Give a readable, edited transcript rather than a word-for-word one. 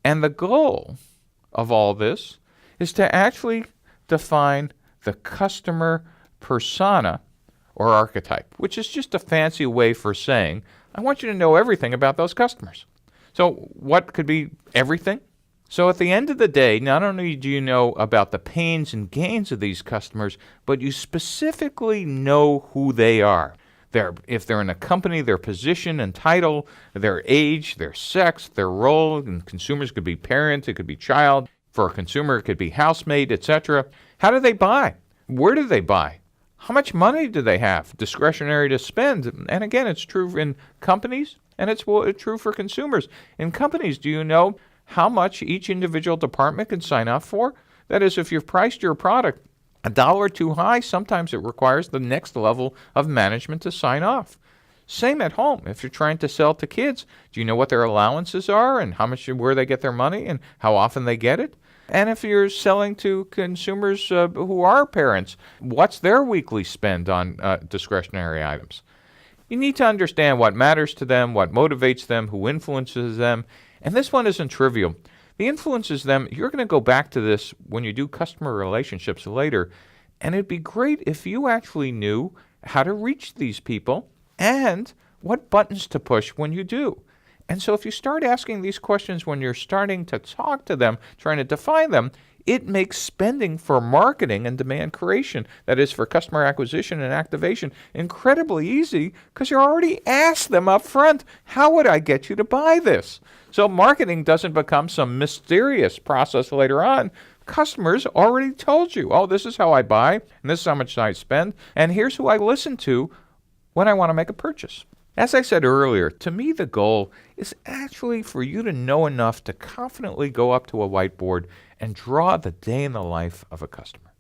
And the goal of all this is to actually define the customer persona or archetype, which is just a fancy way for saying, I want you to know everything about those customers. So what could be everything? So at the end of the day, not only do you know about the pains and gains of these customers, but you specifically know who they are. If they're in a company, their position and title, their age, their sex, their role, and consumers could be parent, it could be child. For a consumer, it could be housemate, etc. How do they buy? Where do they buy? How much money do they have discretionary to spend? And again, it's true in companies, and it's true for consumers. In companies, do you know how much each individual department can sign up for? That is, if you've priced your product $1 too high, sometimes it requires the next level of management to sign off. Same at home. If you're trying to sell to kids, do you know what their allowances are and where they get their money and how often they get it? And if you're selling to consumers who are parents, what's their weekly spend on discretionary items? You need to understand what matters to them, what motivates them, who influences them. And this one isn't trivial. The influences them, you're going to go back to this when you do customer relationships later, and it'd be great if you actually knew how to reach these people and what buttons to push when you do. And so if you start asking these questions when you're starting to talk to them, trying to define them, it makes spending for marketing and demand creation, that is for customer acquisition and activation, incredibly easy because you already asked them up front, how would I get you to buy this? So marketing doesn't become some mysterious process later on. Customers already told you, oh, this is how I buy, and this is how much I spend, and here's who I listen to when I want to make a purchase. As I said earlier, to me the goal is actually for you to know enough to confidently go up to a whiteboard and draw the day in the life of a customer.